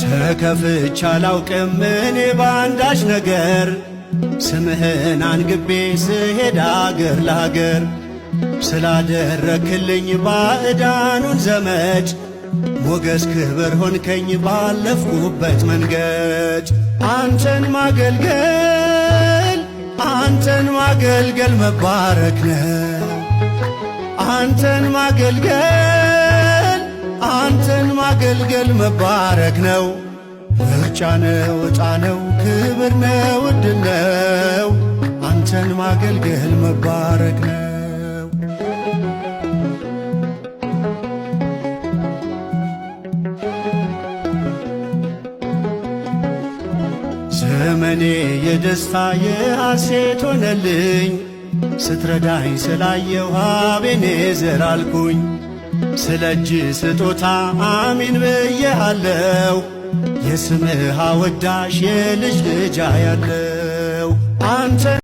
ተከፍቼ አላውቅም እኔ ባንዳች ነገር ስምህን አንግቤ ስሄድ አገር ለአገር ስላደረክልኝ ባዕዳኑን ዘመድ ሞገስ ክብር ሆንከኝ ባለፍኩበት መንገድ። አንተን ማገልገል መባረክ ነው። አንተን ማገልገል መባረክ ነው። ምርጫ ነው፣ ዕጣ ነው፣ ክብር ነው፣ ዕድል ነው። አንተን ማገልገል መባረክ ነው። ዘመኔ የደስታ የሐሴት ሆነልኝ ስትረዳኝ ስላየው አቤኔዘር አልኩኝ። ስለ እጅ ስጦታ አሚን ብዬሃለው የስምህ አወዳሽ የልጅ ልጅ ያለው አንተ